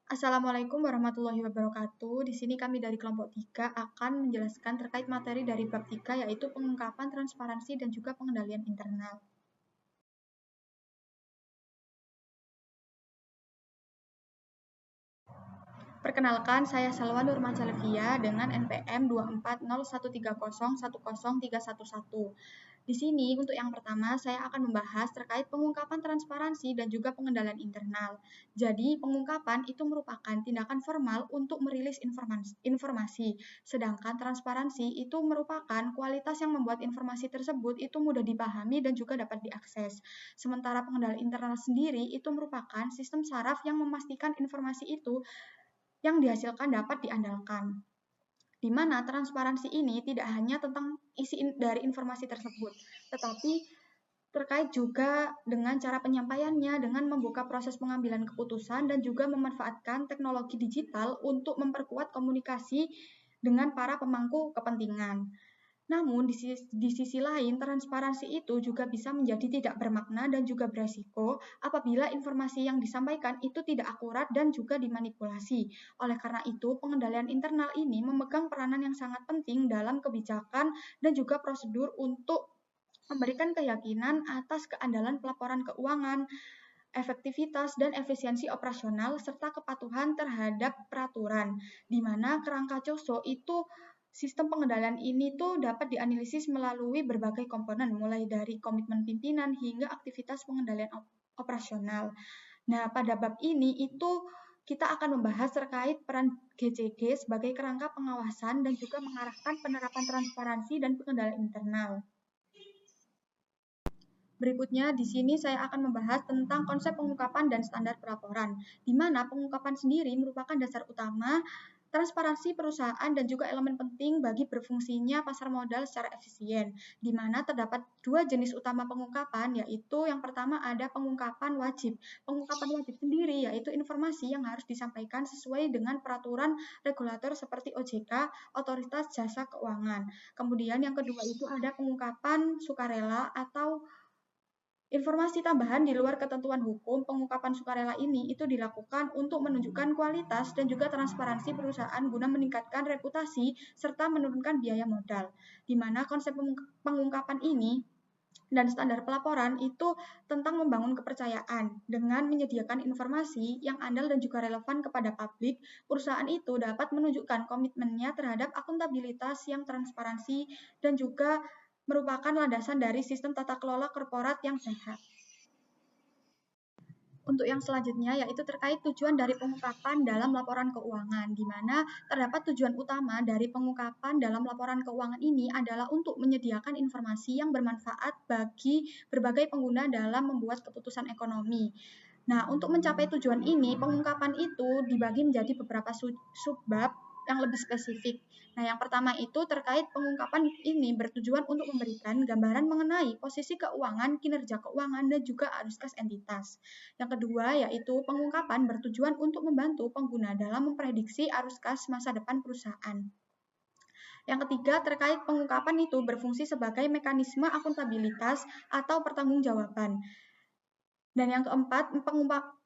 Assalamualaikum warahmatullahi wabarakatuh. Di sini kami dari kelompok 3 akan menjelaskan terkait materi dari bab 3 yaitu pengungkapan transparansi dan juga pengendalian internal. Perkenalkan, saya Salwa Nurmansyah Levia dengan NPM 24013010311. Di sini untuk yang pertama saya akan membahas terkait pengungkapan transparansi dan juga pengendalian internal. Jadi pengungkapan itu merupakan tindakan formal untuk merilis informasi, sedangkan transparansi itu merupakan kualitas yang membuat informasi tersebut itu mudah dipahami dan juga dapat diakses. Sementara pengendalian internal sendiri itu merupakan sistem saraf yang memastikan informasi itu yang dihasilkan dapat diandalkan, di mana transparansi ini tidak hanya tentang isi dari informasi tersebut, tetapi terkait juga dengan cara penyampaiannya dengan membuka proses pengambilan keputusan dan juga memanfaatkan teknologi digital untuk memperkuat komunikasi dengan para pemangku kepentingan. Namun, di sisi lain, transparansi itu juga bisa menjadi tidak bermakna dan juga beresiko apabila informasi yang disampaikan itu tidak akurat dan juga dimanipulasi. Oleh karena itu, pengendalian internal ini memegang peranan yang sangat penting dalam kebijakan dan juga prosedur untuk memberikan keyakinan atas keandalan pelaporan keuangan, efektivitas dan efisiensi operasional, serta kepatuhan terhadap peraturan, di mana kerangka COSO itu sistem pengendalian ini tuh dapat dianalisis melalui berbagai komponen, mulai dari komitmen pimpinan hingga aktivitas pengendalian operasional. Nah, pada bab ini itu kita akan membahas terkait peran GCG sebagai kerangka pengawasan dan juga mengarahkan penerapan transparansi dan pengendalian internal. Berikutnya, di sini saya akan membahas tentang konsep pengungkapan dan standar pelaporan, di mana pengungkapan sendiri merupakan dasar utama transparansi perusahaan dan juga elemen penting bagi berfungsinya pasar modal secara efisien, di mana terdapat dua jenis utama pengungkapan, yaitu yang pertama ada pengungkapan wajib. Pengungkapan wajib sendiri yaitu informasi yang harus disampaikan sesuai dengan peraturan regulator seperti OJK, Otoritas Jasa Keuangan. Kemudian yang kedua itu ada pengungkapan sukarela atau informasi tambahan di luar ketentuan hukum. Pengungkapan sukarela ini itu dilakukan untuk menunjukkan kualitas dan juga transparansi perusahaan guna meningkatkan reputasi serta menurunkan biaya modal. Di mana konsep pengungkapan ini dan standar pelaporan itu tentang membangun kepercayaan dengan menyediakan informasi yang andal dan juga relevan kepada publik. Perusahaan itu dapat menunjukkan komitmennya terhadap akuntabilitas yang transparansi dan juga merupakan landasan dari sistem tata kelola korporat yang sehat. Untuk yang selanjutnya yaitu terkait tujuan dari pengungkapan dalam laporan keuangan, di mana terdapat tujuan utama dari pengungkapan dalam laporan keuangan ini adalah untuk menyediakan informasi yang bermanfaat bagi berbagai pengguna dalam membuat keputusan ekonomi. Nah, untuk mencapai tujuan ini, pengungkapan itu dibagi menjadi beberapa subbab yang lebih spesifik. Nah, yang pertama itu terkait pengungkapan ini bertujuan untuk memberikan gambaran mengenai posisi keuangan, kinerja keuangan, dan juga arus kas entitas. Yang kedua yaitu pengungkapan bertujuan untuk membantu pengguna dalam memprediksi arus kas masa depan perusahaan. Yang ketiga, terkait pengungkapan itu berfungsi sebagai mekanisme akuntabilitas atau pertanggungjawaban. Dan yang keempat,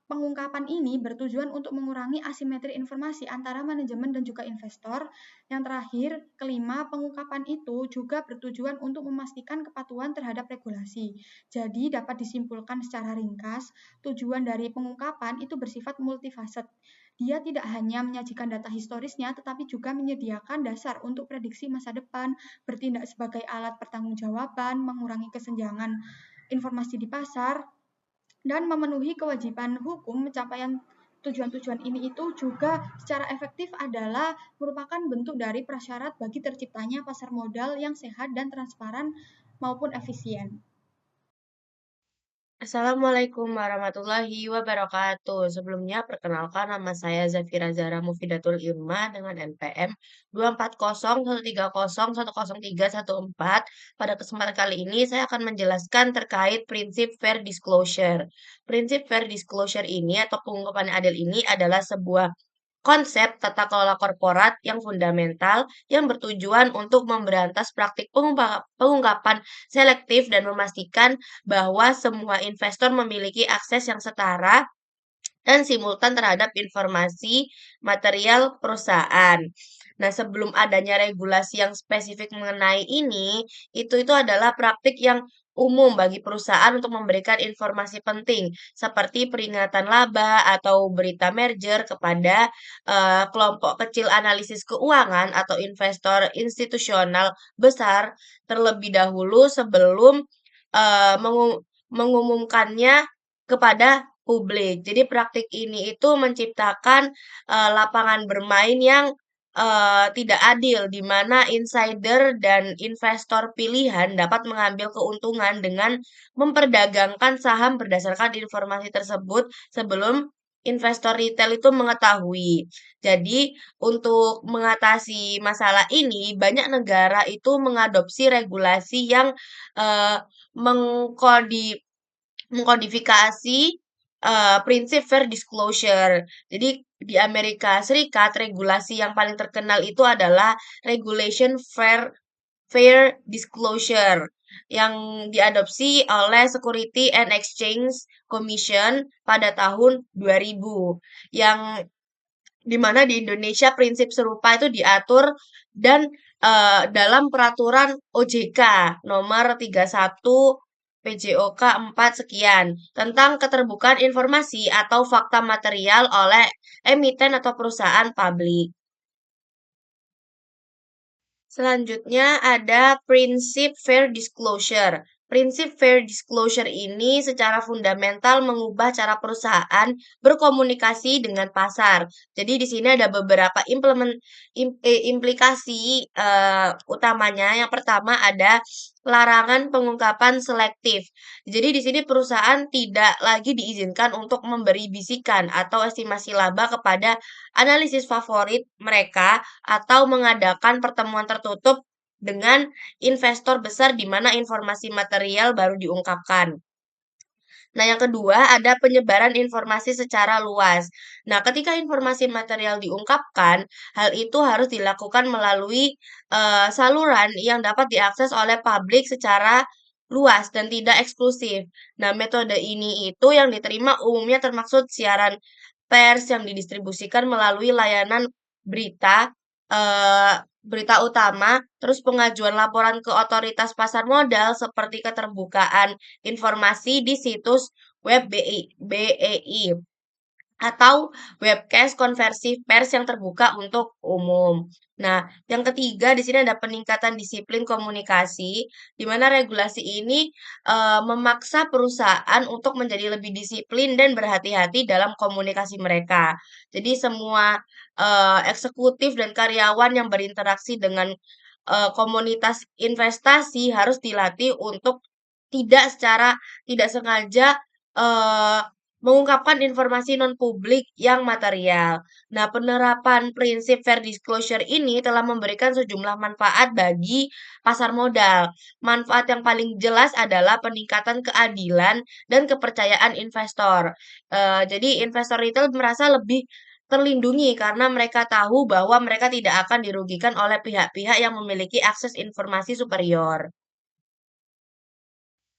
pengungkapan ini bertujuan untuk mengurangi asimetri informasi antara manajemen dan juga investor. Yang terakhir, kelima, pengungkapan itu juga bertujuan untuk memastikan kepatuhan terhadap regulasi. Jadi dapat disimpulkan secara ringkas, tujuan dari pengungkapan itu bersifat multifaset. Dia tidak hanya menyajikan data historisnya, tetapi juga menyediakan dasar untuk prediksi masa depan, bertindak sebagai alat pertanggungjawaban, mengurangi kesenjangan informasi di pasar, dan memenuhi kewajiban hukum. Pencapaian tujuan-tujuan ini itu juga secara efektif adalah merupakan bentuk dari prasyarat bagi terciptanya pasar modal yang sehat dan transparan maupun efisien. Assalamualaikum warahmatullahi wabarakatuh. Sebelumnya, perkenalkan nama saya Zafira Zara Mufidatul Ilma dengan NPM 24013010314. Pada kesempatan kali ini, saya akan menjelaskan terkait prinsip fair disclosure. Prinsip fair disclosure ini atau pengungkapan adil ini adalah sebuah konsep tata kelola korporat yang fundamental yang bertujuan untuk memberantas praktik pengungkapan selektif dan memastikan bahwa semua investor memiliki akses yang setara dan simultan terhadap informasi material perusahaan. Nah, sebelum adanya regulasi yang spesifik mengenai ini, itu adalah praktik yang umum bagi perusahaan untuk memberikan informasi penting seperti peringatan laba atau berita merger kepada kelompok kecil analisis keuangan atau investor institusional besar terlebih dahulu sebelum mengumumkannya kepada publik. Jadi praktik ini itu menciptakan lapangan bermain yang tidak adil, di mana insider dan investor pilihan dapat mengambil keuntungan dengan memperdagangkan saham berdasarkan informasi tersebut sebelum investor retail itu mengetahui. Jadi, untuk mengatasi masalah ini, banyak negara itu mengadopsi regulasi yang eh, mengkodi mengkodifikasi prinsip fair disclosure. Jadi di Amerika Serikat regulasi yang paling terkenal itu adalah Regulation Fair Disclosure yang diadopsi oleh Security and Exchange Commission pada tahun 2000 yang di mana di Indonesia prinsip serupa itu diatur dan dalam peraturan OJK nomor 31 PJOK 4 sekian tentang keterbukaan informasi atau fakta material oleh emiten atau perusahaan publik. Selanjutnya ada prinsip fair disclosure. Prinsip fair disclosure ini secara fundamental mengubah cara perusahaan berkomunikasi dengan pasar. Jadi di sini ada beberapa implikasi utamanya. Yang pertama ada larangan pengungkapan selektif. Jadi di sini perusahaan tidak lagi diizinkan untuk memberi bisikan atau estimasi laba kepada analisis favorit mereka atau mengadakan pertemuan tertutup dengan investor besar di mana informasi material baru diungkapkan. Nah, yang kedua ada penyebaran informasi secara luas. Nah, ketika informasi material diungkapkan, hal itu harus dilakukan melalui saluran yang dapat diakses oleh publik secara luas dan tidak eksklusif. Nah, metode ini itu yang diterima umumnya termaksud siaran pers yang didistribusikan melalui layanan berita, berita utama, terus pengajuan laporan ke otoritas pasar modal seperti keterbukaan informasi di situs web BEI atau webcast konversi pers yang terbuka untuk umum. Nah, yang ketiga di sini ada peningkatan disiplin komunikasi, di mana regulasi ini memaksa perusahaan untuk menjadi lebih disiplin dan berhati-hati dalam komunikasi mereka. Jadi semua eksekutif dan karyawan yang berinteraksi dengan komunitas investasi harus dilatih untuk secara tidak sengaja eh, mengungkapkan informasi non-publik yang material. Nah, penerapan prinsip fair disclosure ini telah memberikan sejumlah manfaat bagi pasar modal. Manfaat yang paling jelas adalah peningkatan keadilan dan kepercayaan investor. Jadi, investor retail merasa lebih terlindungi karena mereka tahu bahwa mereka tidak akan dirugikan oleh pihak-pihak yang memiliki akses informasi superior.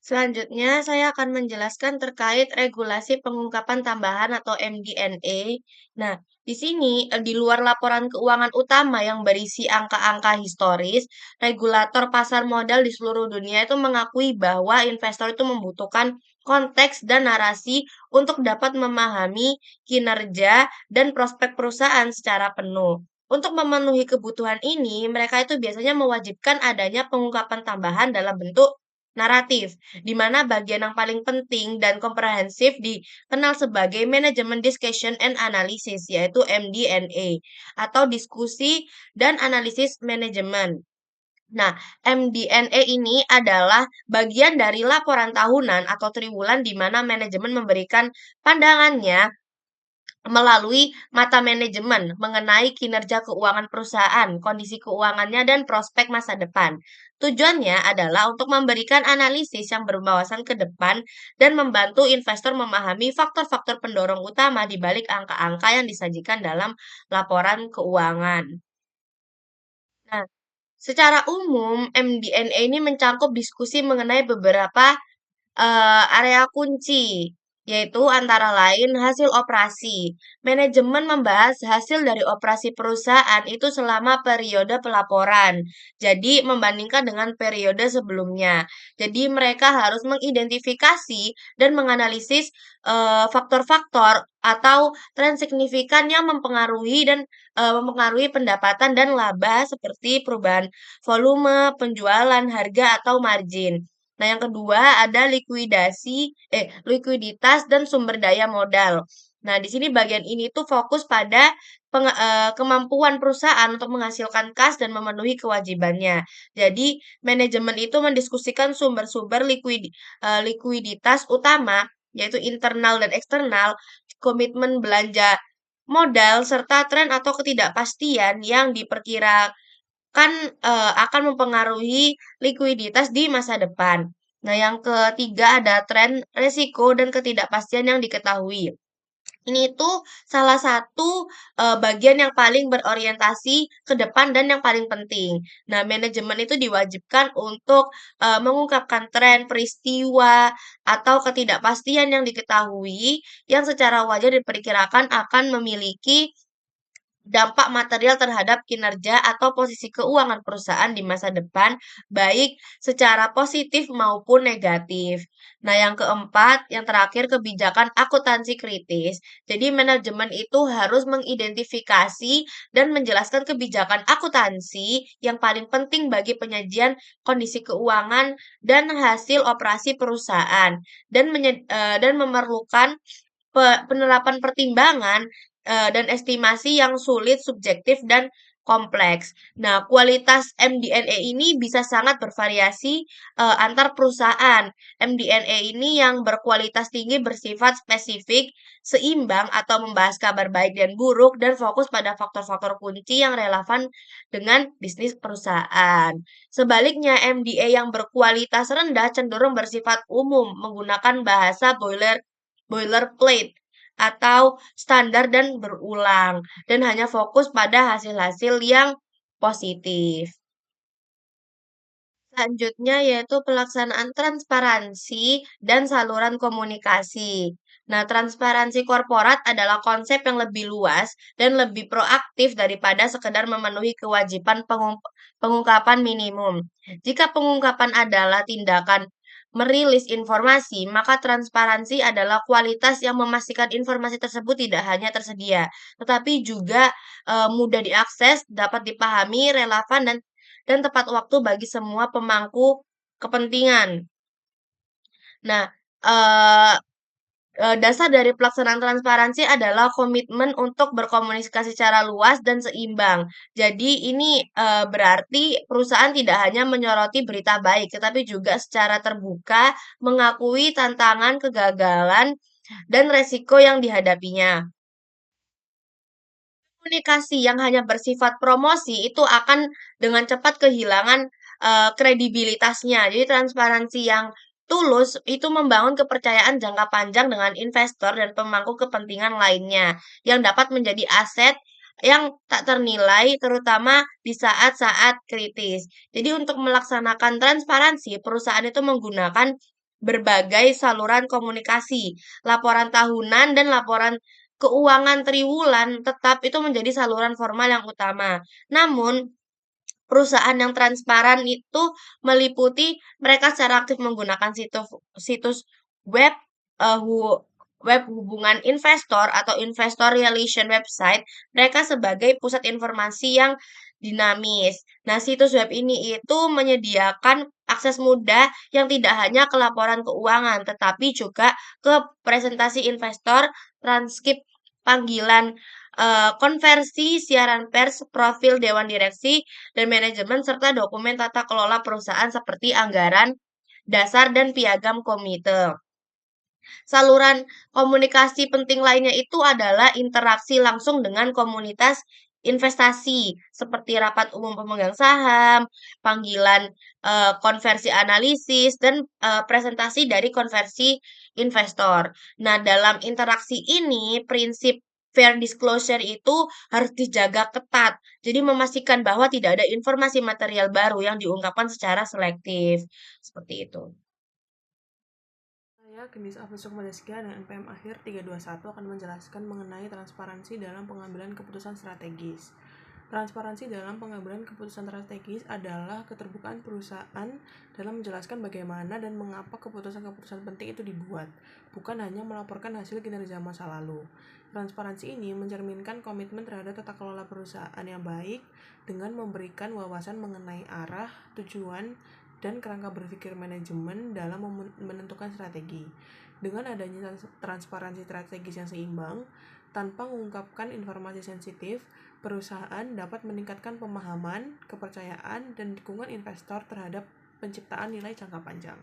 Selanjutnya, saya akan menjelaskan terkait regulasi pengungkapan tambahan atau MD&A. Nah, di sini, di luar laporan keuangan utama yang berisi angka-angka historis, regulator pasar modal di seluruh dunia itu mengakui bahwa investor itu membutuhkan konteks dan narasi untuk dapat memahami kinerja dan prospek perusahaan secara penuh. Untuk memenuhi kebutuhan ini, mereka itu biasanya mewajibkan adanya pengungkapan tambahan dalam bentuk naratif, di mana bagian yang paling penting dan komprehensif dikenal sebagai Management Discussion and Analysis, yaitu MD&A, atau diskusi dan analisis manajemen. Nah, MD&A ini adalah bagian dari laporan tahunan atau triwulan di mana manajemen memberikan pandangannya melalui mata manajemen mengenai kinerja keuangan perusahaan, kondisi keuangannya, dan prospek masa depan. Tujuannya adalah untuk memberikan analisis yang berwawasan ke depan dan membantu investor memahami faktor-faktor pendorong utama di balik angka-angka yang disajikan dalam laporan keuangan. Nah, secara umum, MD&A ini mencakup diskusi mengenai beberapa area kunci yaitu antara lain hasil operasi. Manajemen membahas hasil dari operasi perusahaan itu selama periode pelaporan. Jadi membandingkan dengan periode sebelumnya. Jadi mereka harus mengidentifikasi dan menganalisis faktor-faktor atau tren signifikan yang mempengaruhi pendapatan dan laba seperti perubahan volume, penjualan, harga atau margin. Nah, yang kedua ada likuiditas dan sumber daya modal. Nah, di sini bagian ini tuh fokus pada kemampuan perusahaan untuk menghasilkan kas dan memenuhi kewajibannya. Jadi, manajemen itu mendiskusikan sumber-sumber likuiditas utama, yaitu internal dan eksternal, komitmen belanja modal, serta tren atau ketidakpastian yang akan mempengaruhi likuiditas di masa depan. Nah, yang ketiga ada tren resiko dan ketidakpastian yang diketahui. Ini tuh salah satu bagian yang paling berorientasi ke depan dan yang paling penting. Nah, manajemen itu diwajibkan untuk mengungkapkan tren, peristiwa, atau ketidakpastian yang diketahui yang secara wajar diperkirakan akan memiliki dampak material terhadap kinerja atau posisi keuangan perusahaan di masa depan, baik secara positif maupun negatif. Nah, yang keempat, yang terakhir, kebijakan akuntansi kritis. Jadi, manajemen itu harus mengidentifikasi dan menjelaskan kebijakan akuntansi yang paling penting bagi penyajian kondisi keuangan dan hasil operasi perusahaan, dan memerlukan penerapan pertimbangan dan estimasi yang sulit, subjektif, dan kompleks. Nah, kualitas MD&A ini bisa sangat bervariasi antar perusahaan. MD&A ini yang berkualitas tinggi bersifat spesifik, seimbang, atau membahas kabar baik dan buruk, dan fokus pada faktor-faktor kunci yang relevan dengan bisnis perusahaan. Sebaliknya, MDA yang berkualitas rendah cenderung bersifat umum, menggunakan bahasa boilerplate atau standar dan berulang, dan hanya fokus pada hasil-hasil yang positif. Selanjutnya yaitu pelaksanaan transparansi dan saluran komunikasi. Nah, transparansi korporat adalah konsep yang lebih luas dan lebih proaktif daripada sekedar memenuhi kewajiban pengungkapan minimum. Jika pengungkapan adalah tindakan merilis informasi, maka transparansi adalah kualitas yang memastikan informasi tersebut tidak hanya tersedia, tetapi juga mudah diakses, dapat dipahami, relevan, dan tepat waktu bagi semua pemangku kepentingan. Nah, eee dasar dari pelaksanaan transparansi adalah komitmen untuk berkomunikasi secara luas dan seimbang. Jadi ini, berarti perusahaan tidak hanya menyoroti berita baik, tetapi juga secara terbuka mengakui tantangan, kegagalan, dan resiko yang dihadapinya. Komunikasi yang hanya bersifat promosi itu akan dengan cepat kehilangan kredibilitasnya. Jadi transparansi yang tulus itu membangun kepercayaan jangka panjang dengan investor dan pemangku kepentingan lainnya yang dapat menjadi aset yang tak ternilai terutama di saat-saat kritis. Jadi untuk melaksanakan transparansi, perusahaan itu menggunakan berbagai saluran komunikasi, laporan tahunan dan laporan keuangan triwulan tetap itu menjadi saluran formal yang utama. Namun, perusahaan yang transparan itu meliputi mereka secara aktif menggunakan situs web, eh, hu- web hubungan investor atau investor relation website, mereka sebagai pusat informasi yang dinamis. Nah, situs web ini itu menyediakan akses mudah yang tidak hanya ke laporan keuangan, tetapi juga ke presentasi investor, transkrip panggilan konversi, siaran pers, profil dewan direksi, dan manajemen, serta dokumen tata kelola perusahaan seperti anggaran dasar dan piagam komite. Saluran komunikasi penting lainnya itu adalah interaksi langsung dengan komunitas investasi, seperti rapat umum pemegang saham, panggilan konversi analisis, dan presentasi dari konversi investor. Nah, dalam interaksi ini, prinsip fair disclosure itu harus dijaga ketat. Jadi memastikan bahwa tidak ada informasi material baru yang diungkapkan secara selektif. Seperti itu. Saya, Gendis Afif Sukmadaskia dan NPM akhir 321 akan menjelaskan mengenai transparansi dalam pengambilan keputusan strategis. Transparansi dalam pengambilan keputusan strategis adalah keterbukaan perusahaan dalam menjelaskan bagaimana dan mengapa keputusan-keputusan penting itu dibuat, bukan hanya melaporkan hasil kinerja masa lalu. Transparansi ini mencerminkan komitmen terhadap tata kelola perusahaan yang baik dengan memberikan wawasan mengenai arah, tujuan, dan kerangka berpikir manajemen dalam menentukan strategi. Dengan adanya transparansi strategis yang seimbang, tanpa mengungkapkan informasi sensitif, perusahaan dapat meningkatkan pemahaman, kepercayaan, dan dukungan investor terhadap penciptaan nilai jangka panjang.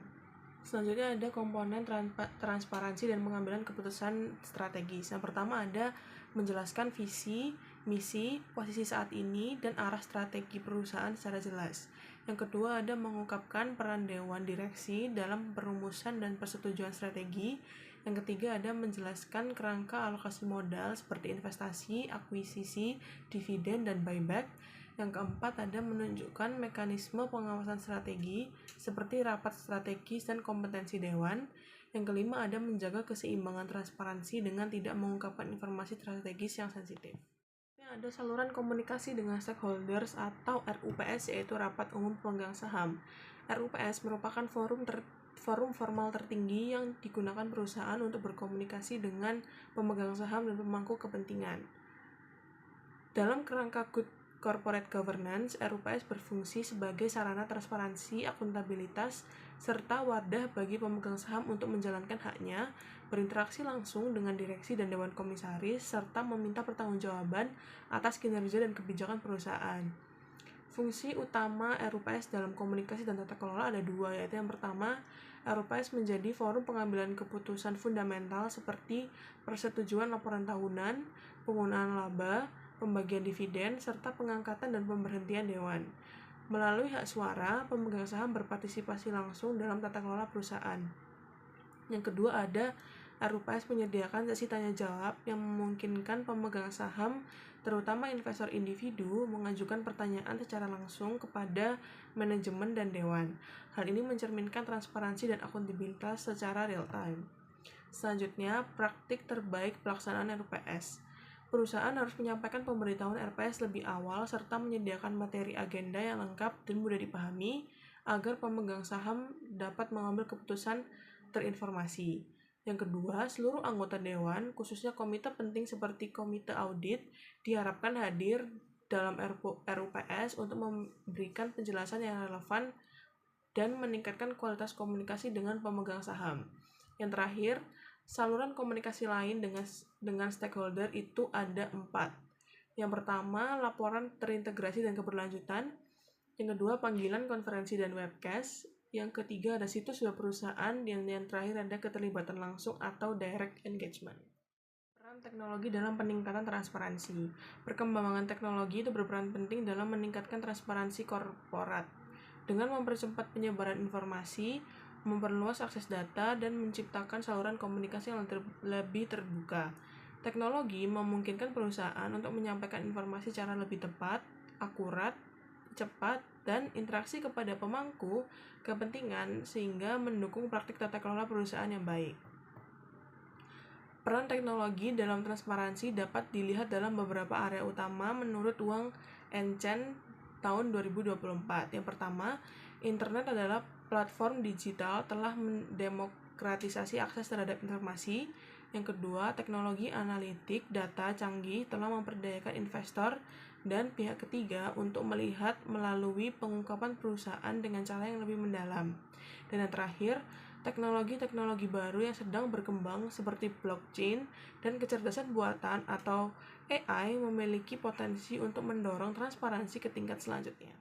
Selanjutnya ada komponen transparansi dan pengambilan keputusan strategis. Yang pertama ada menjelaskan visi, misi, posisi saat ini, dan arah strategi perusahaan secara jelas. Yang kedua ada mengungkapkan peran dewan direksi dalam perumusan dan persetujuan strategi. Yang ketiga ada menjelaskan kerangka alokasi modal seperti investasi, akuisisi, dividen, dan buyback. Yang keempat ada menunjukkan mekanisme pengawasan strategi seperti rapat strategis dan kompetensi dewan. Yang kelima ada menjaga keseimbangan transparansi dengan tidak mengungkapkan informasi strategis yang sensitif. Ada saluran komunikasi dengan stakeholders atau RUPS, yaitu Rapat Umum Pemegang Saham. RUPS merupakan forum formal tertinggi yang digunakan perusahaan untuk berkomunikasi dengan pemegang saham dan pemangku kepentingan. Dalam kerangka good corporate governance, RUPS berfungsi sebagai sarana transparansi, akuntabilitas, serta wadah bagi pemegang saham untuk menjalankan haknya, berinteraksi langsung dengan direksi dan dewan komisaris, serta meminta pertanggungjawaban atas kinerja dan kebijakan perusahaan. Fungsi utama RUPS dalam komunikasi dan tata kelola ada dua, yaitu yang pertama, RUPS menjadi forum pengambilan keputusan fundamental seperti persetujuan laporan tahunan, penggunaan laba, pembagian dividen, serta pengangkatan dan pemberhentian dewan. Melalui hak suara, pemegang saham berpartisipasi langsung dalam tata kelola perusahaan. Yang kedua ada RUPS menyediakan sesi tanya jawab yang memungkinkan pemegang saham, terutama investor individu, mengajukan pertanyaan secara langsung kepada manajemen dan dewan. Hal ini mencerminkan transparansi dan akuntabilitas secara real time. Selanjutnya, praktik terbaik pelaksanaan RUPS. Perusahaan harus menyampaikan pemberitahuan RPS lebih awal serta menyediakan materi agenda yang lengkap dan mudah dipahami agar pemegang saham dapat mengambil keputusan terinformasi. Yang kedua, seluruh anggota dewan, khususnya komite penting seperti komite audit, diharapkan hadir dalam RUPS untuk memberikan penjelasan yang relevan dan meningkatkan kualitas komunikasi dengan pemegang saham. Yang terakhir, saluran komunikasi lain dengan stakeholder itu ada 4. Yang pertama, laporan terintegrasi dan keberlanjutan. Yang kedua, panggilan konferensi dan webcast. Yang ketiga, ada situs web perusahaan. Yang terakhir, ada keterlibatan langsung atau direct engagement. Peran teknologi dalam peningkatan transparansi. Perkembangan teknologi itu berperan penting dalam meningkatkan transparansi korporat. Dengan mempercepat penyebaran informasi, memperluas akses data, dan menciptakan saluran komunikasi yang lebih terbuka. Teknologi memungkinkan perusahaan untuk menyampaikan informasi secara lebih tepat, akurat, cepat, dan interaksi kepada pemangku kepentingan sehingga mendukung praktik tata kelola perusahaan yang baik. Peran teknologi dalam transparansi dapat dilihat dalam beberapa area utama menurut Wang and Chen tahun 2024. Yang pertama, internet adalah platform digital telah mendemokratisasi akses terhadap informasi. Yang kedua, teknologi analitik data canggih telah memperdayakan investor dan pihak ketiga untuk melihat melalui pengungkapan perusahaan dengan cara yang lebih mendalam. Dan yang terakhir, teknologi-teknologi baru yang sedang berkembang seperti blockchain dan kecerdasan buatan atau AI memiliki potensi untuk mendorong transparansi ke tingkat selanjutnya.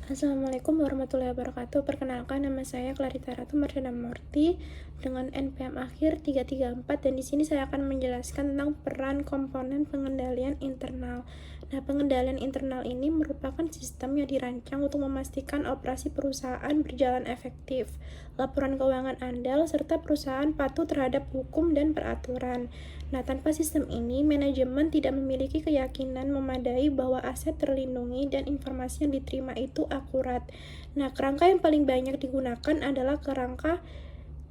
Assalamualaikum warahmatullahi wabarakatuh. Perkenalkan, nama saya Clarita Ratu Mardana Murti dengan NPM akhir 334 dan di sini saya akan menjelaskan tentang peran komponen pengendalian internal. Nah, pengendalian internal ini merupakan sistem yang dirancang untuk memastikan operasi perusahaan berjalan efektif, laporan keuangan andal, serta perusahaan patuh terhadap hukum dan peraturan. Nah, tanpa sistem ini, manajemen tidak memiliki keyakinan memadai bahwa aset terlindungi dan informasi yang diterima itu akurat. Nah, kerangka yang paling banyak digunakan adalah kerangka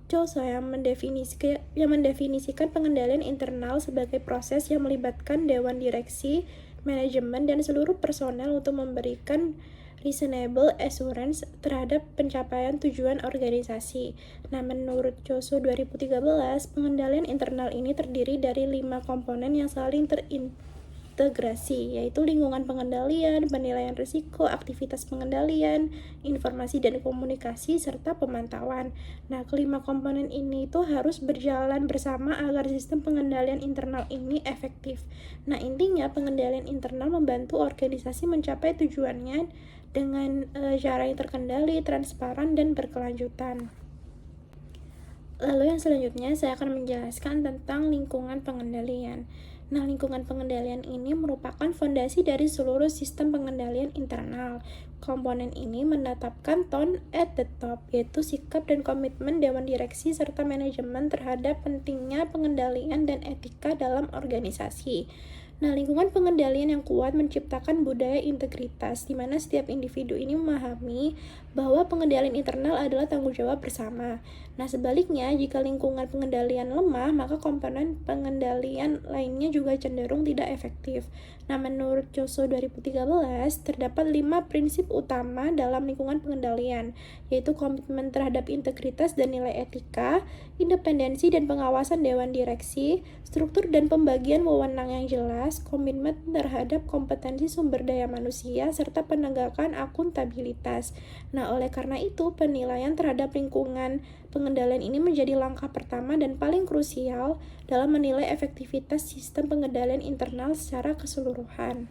Choso yang mendefinisikan pengendalian internal sebagai proses yang melibatkan dewan direksi, manajemen, dan seluruh personel untuk memberikan reasonable assurance terhadap pencapaian tujuan organisasi. Nah, menurut Choso 2013, pengendalian internal ini terdiri dari 5 komponen yang saling terintegrasi, yaitu lingkungan pengendalian, penilaian risiko, aktivitas pengendalian, informasi dan komunikasi, serta pemantauan. Nah, kelima komponen ini itu harus berjalan bersama agar sistem pengendalian internal ini efektif. Nah, intinya pengendalian internal membantu organisasi mencapai tujuannya dengan cara yang terkendali, transparan, dan berkelanjutan. Lalu yang selanjutnya saya akan menjelaskan tentang lingkungan pengendalian. Nah, lingkungan pengendalian ini merupakan fondasi dari seluruh sistem pengendalian internal. Komponen ini menetapkan tone at the top, yaitu sikap dan komitmen dewan direksi serta manajemen terhadap pentingnya pengendalian dan etika dalam organisasi. Nah, lingkungan pengendalian yang kuat menciptakan budaya integritas, di mana setiap individu ini memahami bahwa pengendalian internal adalah tanggung jawab bersama. Nah, sebaliknya, jika lingkungan pengendalian lemah, maka komponen pengendalian lainnya juga cenderung tidak efektif. Nah, menurut Choso 2013, terdapat 5 prinsip utama dalam lingkungan pengendalian, yaitu komitmen terhadap integritas dan nilai etika, independensi dan pengawasan dewan direksi, struktur dan pembagian wewenang yang jelas, komitmen terhadap kompetensi sumber daya manusia, serta penegakan akuntabilitas. Nah, oleh karena itu, penilaian terhadap lingkungan pengendalian ini menjadi langkah pertama dan paling krusial dalam menilai efektivitas sistem pengendalian internal secara keseluruhan.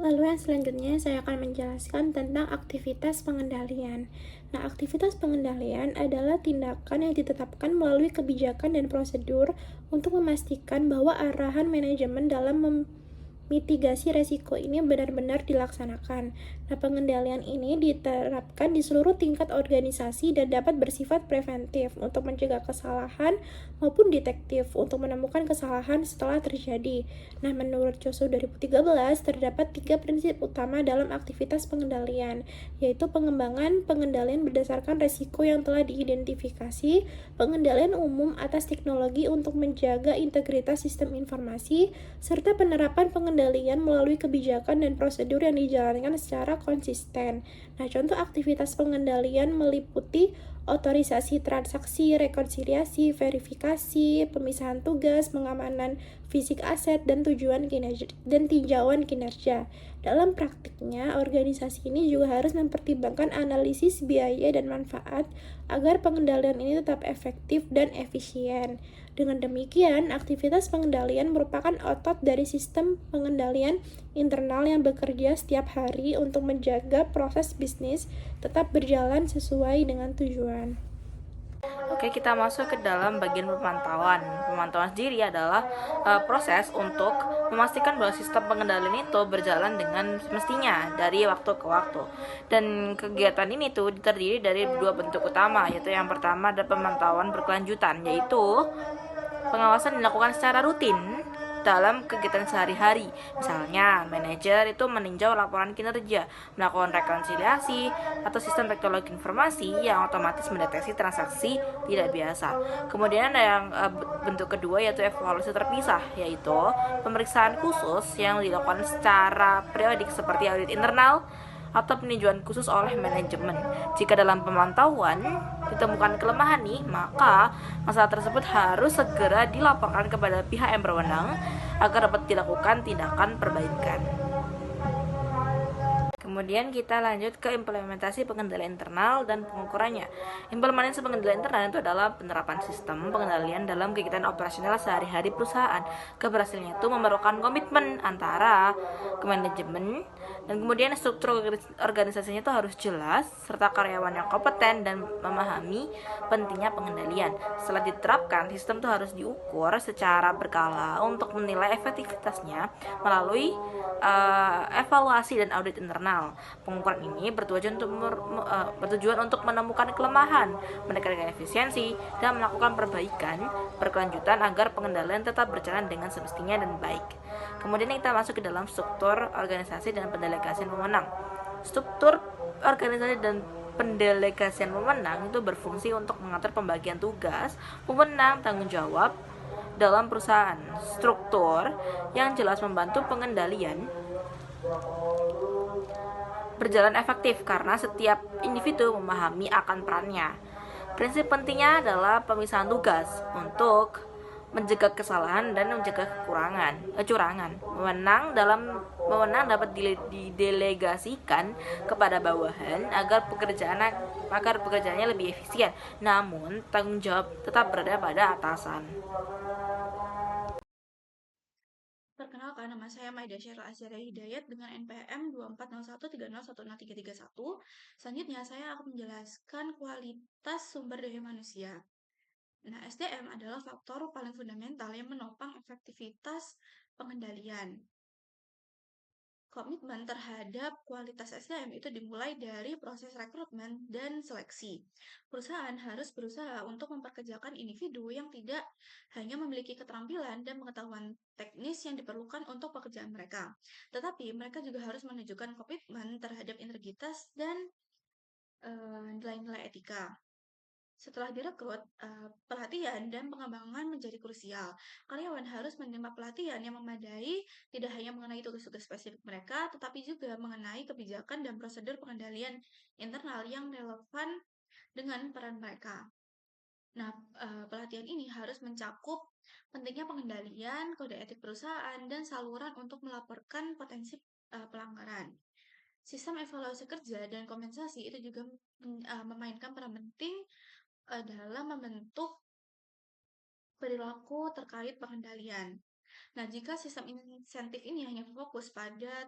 Lalu yang selanjutnya saya akan menjelaskan tentang aktivitas pengendalian. Nah, aktivitas pengendalian adalah tindakan yang ditetapkan melalui kebijakan dan prosedur untuk memastikan bahwa arahan manajemen dalam mitigasi resiko ini benar-benar dilaksanakan. Nah, pengendalian ini diterapkan di seluruh tingkat organisasi dan dapat bersifat preventif untuk mencegah kesalahan maupun detektif untuk menemukan kesalahan setelah terjadi. Nah, menurut Choso 2013, terdapat 3 prinsip utama dalam aktivitas pengendalian, yaitu pengembangan pengendalian berdasarkan resiko yang telah diidentifikasi, pengendalian umum atas teknologi untuk menjaga integritas sistem informasi, serta penerapan pengendalian melalui kebijakan dan prosedur yang dijalankan secara konsisten. Nah, contoh aktivitas pengendalian meliputi otorisasi transaksi, rekonsiliasi, verifikasi, pemisahan tugas, pengamanan fisik aset, dan tinjauan kinerja. Dalam praktiknya, organisasi ini juga harus mempertimbangkan analisis biaya dan manfaat agar pengendalian ini tetap efektif dan efisien. Dengan demikian, aktivitas pengendalian merupakan otot dari sistem pengendalian internal yang bekerja setiap hari untuk menjaga proses bisnis tetap berjalan sesuai dengan tujuan. Oke, kita masuk ke dalam bagian pemantauan. Pemantauan sendiri adalah proses untuk memastikan bahwa sistem pengendalian itu berjalan dengan semestinya dari waktu ke waktu. Dan kegiatan ini tuh terdiri dari 2 bentuk utama, yaitu yang pertama ada pemantauan berkelanjutan, yaitu pengawasan dilakukan secara rutin dalam kegiatan sehari-hari. Misalnya, manajer itu meninjau laporan kinerja, melakukan rekonsiliasi, atau sistem teknologi informasi yang otomatis mendeteksi transaksi tidak biasa. Kemudian ada yang bentuk kedua, yaitu evaluasi terpisah, yaitu pemeriksaan khusus yang dilakukan secara periodik seperti audit internal atau peninjauan khusus oleh manajemen. Jika dalam pemantauan ditemukan kelemahan nih, maka masalah tersebut harus segera dilaporkan kepada pihak yang berwenang agar dapat dilakukan tindakan perbaikan. Kemudian kita lanjut ke implementasi pengendalian internal dan pengukurannya. Implementasi pengendalian internal itu adalah penerapan sistem pengendalian dalam kegiatan operasional sehari-hari perusahaan. Keberhasilannya itu memerlukan komitmen antara manajemen dan kemudian struktur organisasinya itu harus jelas serta karyawan yang kompeten dan memahami pentingnya pengendalian. Setelah diterapkan, sistem itu harus diukur secara berkala untuk menilai efektivitasnya melalui evaluasi dan audit internal. Pengukuran ini bertujuan untuk menemukan kelemahan, meningkatkan efisiensi, dan melakukan perbaikan berkelanjutan agar pengendalian tetap berjalan dengan semestinya dan baik. Kemudian kita masuk ke dalam struktur organisasi dan pendelegasian wewenang. Struktur organisasi dan pendelegasian wewenang itu berfungsi untuk mengatur pembagian tugas, wewenang, tanggung jawab dalam perusahaan. Struktur yang jelas membantu pengendalian berjalan efektif karena setiap individu memahami akan perannya. Prinsip pentingnya adalah pemisahan tugas untuk mencegah kesalahan dan mencegah kecurangan. Wewenang dapat didelegasikan kepada bawahan agar pekerjaannya lebih efisien. Namun, tanggung jawab tetap berada pada atasan. Perkenalkan, nama saya Maida Syahrul Azhara Hidayat dengan NPM 240130103331. Selanjutnya, saya akan menjelaskan kualitas sumber daya manusia. Nah, SDM adalah faktor paling fundamental yang menopang efektivitas pengendalian. Komitmen terhadap kualitas SDM itu dimulai dari proses rekrutmen dan seleksi. Perusahaan harus berusaha untuk memperkerjakan individu yang tidak hanya memiliki keterampilan dan pengetahuan teknis yang diperlukan untuk pekerjaan mereka, tetapi mereka juga harus menunjukkan komitmen terhadap integritas dan nilai-nilai etika. Setelah direkrut, pelatihan dan pengembangan menjadi krusial. Karyawan harus menerima pelatihan yang memadai, tidak hanya mengenai tugas-tugas spesifik mereka, tetapi juga mengenai kebijakan dan prosedur pengendalian internal yang relevan dengan peran mereka. Nah, pelatihan ini harus mencakup pentingnya pengendalian, kode etik perusahaan, dan saluran untuk melaporkan potensi pelanggaran. Sistem evaluasi kerja dan kompensasi itu juga memainkan peran penting dalam membentuk perilaku terkait pengendalian. Nah, jika sistem insentif ini hanya fokus pada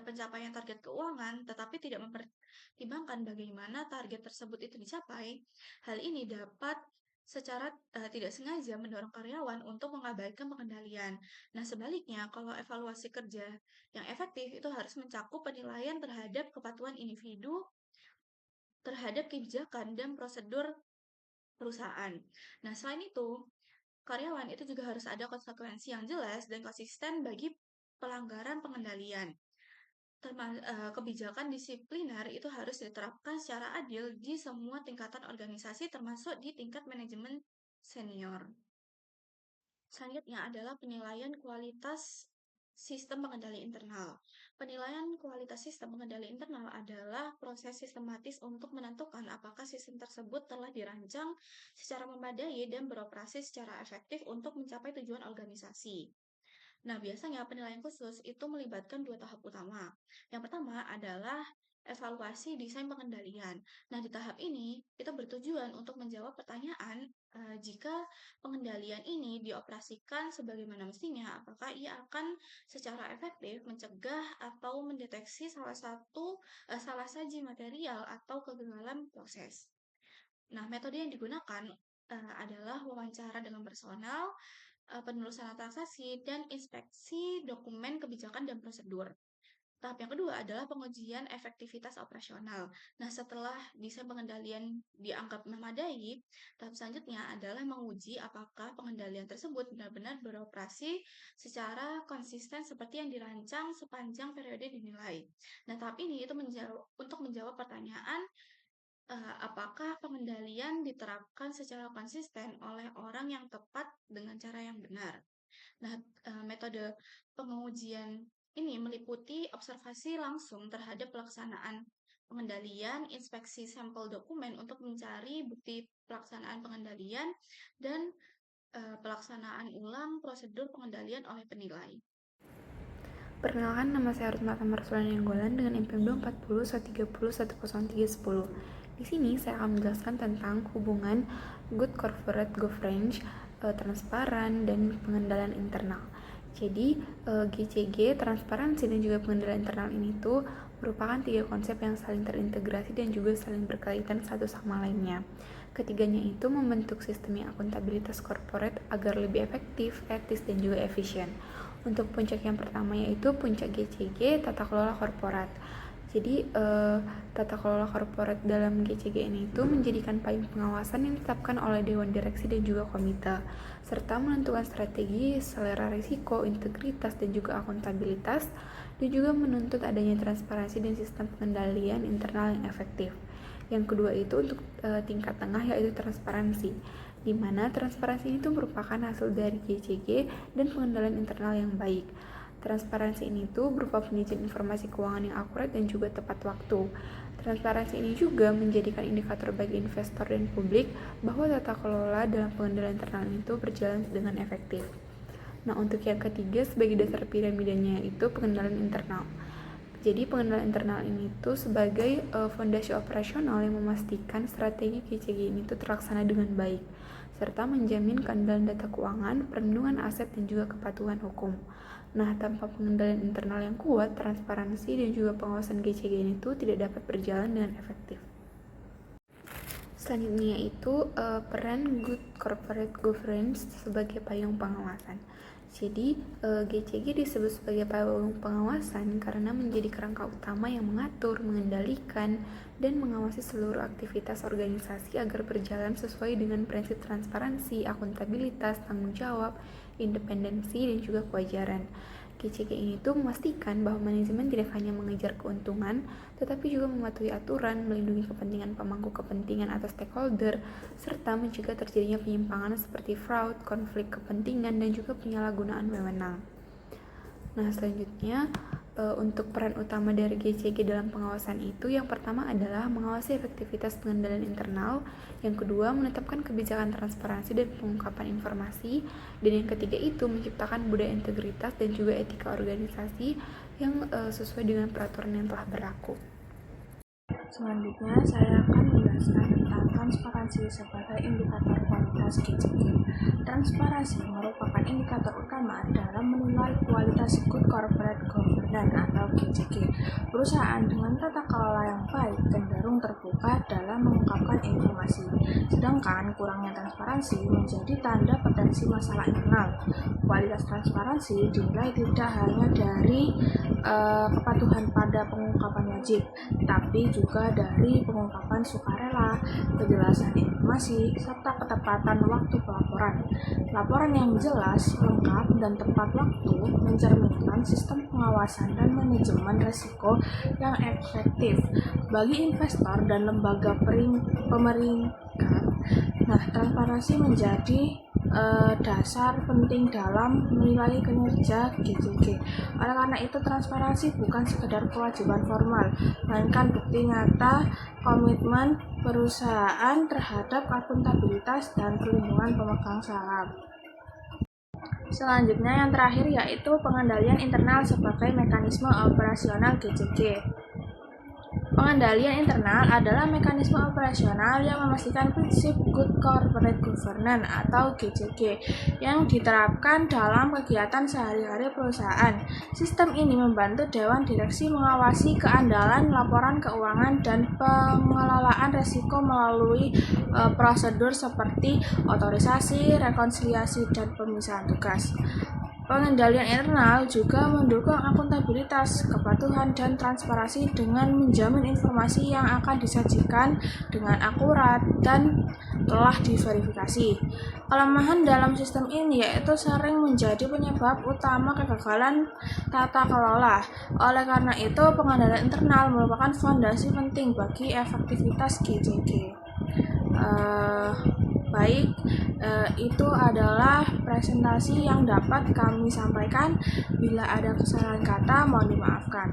pencapaian target keuangan, tetapi tidak mempertimbangkan bagaimana target tersebut itu dicapai, hal ini dapat secara tidak sengaja mendorong karyawan untuk mengabaikan pengendalian. Nah, sebaliknya, kalau evaluasi kerja yang efektif itu harus mencakup penilaian terhadap kepatuhan individu terhadap kebijakan dan prosedur perusahaan. Nah, selain itu, karyawan itu juga harus ada konsekuensi yang jelas dan konsisten bagi pelanggaran pengendalian. Kebijakan disipliner itu harus diterapkan secara adil di semua tingkatan organisasi, termasuk di tingkat manajemen senior. Selanjutnya adalah penilaian kualitas sistem pengendali internal. Penilaian kualitas sistem pengendali internal adalah proses sistematis untuk menentukan apakah sistem tersebut telah dirancang secara memadai dan beroperasi secara efektif untuk mencapai tujuan organisasi. Nah, biasanya penilaian khusus itu melibatkan dua tahap utama. Yang pertama adalah evaluasi desain pengendalian. Nah, di tahap ini, itu bertujuan untuk menjawab pertanyaan jika pengendalian ini dioperasikan sebagaimana mestinya, apakah ia akan secara efektif mencegah atau mendeteksi salah saji material atau kegagalan proses. Nah, metode yang digunakan adalah wawancara dengan personal, penelusuran transaksi, dan inspeksi dokumen kebijakan dan prosedur. Tahap yang kedua adalah pengujian efektivitas operasional. Nah, setelah desain pengendalian dianggap memadai, tahap selanjutnya adalah menguji apakah pengendalian tersebut benar-benar beroperasi secara konsisten seperti yang dirancang sepanjang periode dinilai. Nah, tahap ini itu untuk menjawab pertanyaan apakah pengendalian diterapkan secara konsisten oleh orang yang tepat dengan cara yang benar. Nah, metode pengujian ini meliputi observasi langsung terhadap pelaksanaan pengendalian, inspeksi sampel dokumen untuk mencari bukti pelaksanaan pengendalian, dan pelaksanaan ulang prosedur pengendalian oleh penilai. Perkenalkan, nama saya Ruth Matamar Sulaiman dengan NPM 240 130 10310. Di sini saya akan menjelaskan tentang hubungan good corporate governance, transparan, dan pengendalian internal. Jadi, GCG, transparansi, dan juga pengendalian internal ini tuh merupakan tiga konsep yang saling terintegrasi dan juga saling berkaitan satu sama lainnya. Ketiganya itu membentuk sistem akuntabilitas corporate agar lebih efektif, etis, dan juga efisien. Untuk puncak yang pertama yaitu puncak GCG, tata kelola korporat. Jadi, tata kelola korporat dalam GCG ini itu menjadikan payung pengawasan yang ditetapkan oleh Dewan Direksi dan juga Komite, serta menentukan strategi, selera risiko, integritas, dan juga akuntabilitas, dan juga menuntut adanya transparansi dan sistem pengendalian internal yang efektif. Yang kedua itu untuk tingkat tengah, yaitu transparansi, di mana transparansi itu merupakan hasil dari GCG dan pengendalian internal yang baik. Transparansi ini tuh berupa penyajian informasi keuangan yang akurat dan juga tepat waktu. Transparansi ini juga menjadikan indikator bagi investor dan publik bahwa tata kelola dalam pengendalian internal itu berjalan dengan efektif. Nah, untuk yang ketiga sebagai dasar piramidanya itu pengendalian internal. Jadi pengendalian internal ini tuh sebagai fondasi operasional yang memastikan strategi GCG ini tuh terlaksana dengan baik, serta menjamin keandalan data keuangan, perlindungan aset, dan juga kepatuhan hukum. Nah, tanpa pengendalian internal yang kuat, transparansi dan juga pengawasan GCG ini tuh tidak dapat berjalan dengan efektif. Selanjutnya itu peran good corporate governance sebagai payung pengawasan. Jadi GCG disebut sebagai payung pengawasan karena menjadi kerangka utama yang mengatur, mengendalikan, dan mengawasi seluruh aktivitas organisasi agar berjalan sesuai dengan prinsip transparansi, akuntabilitas, tanggung jawab, independensi, dan juga kewajaran. GCG ini tuh memastikan bahwa manajemen tidak hanya mengejar keuntungan, tetapi juga mematuhi aturan, melindungi kepentingan pemangku kepentingan atau stakeholder, serta mencegah terjadinya penyimpangan seperti fraud, konflik kepentingan, dan juga penyalahgunaan wewenang. Nah, selanjutnya untuk peran utama dari GCG dalam pengawasan itu, yang pertama adalah mengawasi efektivitas pengendalian internal, yang kedua menetapkan kebijakan transparansi dan pengungkapan informasi, dan yang ketiga itu menciptakan budaya integritas dan juga etika organisasi yang sesuai dengan peraturan yang telah berlaku. Selanjutnya, saya akan menjelaskan tentang transparansi sebagai indikator kualitas GCG. Transparansi merupakan indikator utama dalam menilai kualitas good corporate governance atau GCG. Perusahaan dengan tata kelola yang baik cenderung terbuka dalam mengungkapkan informasi, sedangkan kurangnya transparansi menjadi tanda potensi masalah internal. Kualitas transparansi dinilai tidak hanya dari kepatuhan pada pengungkapan wajib, tapi juga dari pengungkapan sukarela, kejelasan informasi, serta ketepatan waktu pelaporan. Laporan yang jelas, lengkap, dan tepat waktu mencerminkan sistem pengawasan dan manajemen risiko yang efektif bagi investor dan lembaga pemerintah. Nah, transparansi menjadi dasar penting dalam menilai kinerja GCG. Oleh karena itu, transparansi bukan sekedar kewajiban formal, melainkan bukti nyata komitmen perusahaan terhadap akuntabilitas dan perlindungan pemegang saham. Selanjutnya, yang terakhir yaitu pengendalian internal sebagai mekanisme operasional GCG. Pengendalian internal adalah mekanisme operasional yang memastikan prinsip Good Corporate Governance atau GCG yang diterapkan dalam kegiatan sehari-hari perusahaan. Sistem ini membantu Dewan Direksi mengawasi keandalan laporan keuangan dan pengelolaan risiko melalui prosedur seperti otorisasi, rekonsiliasi, dan pemisahan tugas. Pengendalian internal juga mendukung akuntabilitas, kepatuhan, dan transparansi dengan menjamin informasi yang akan disajikan dengan akurat dan telah diverifikasi. Kelemahan dalam sistem ini yaitu sering menjadi penyebab utama kegagalan tata kelola. Oleh karena itu, pengendalian internal merupakan fondasi penting bagi efektivitas GCG. Itu adalah presentasi yang dapat kami sampaikan. Bila ada kesalahan kata, mohon dimaafkan.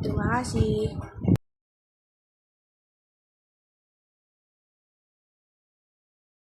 Terima kasih.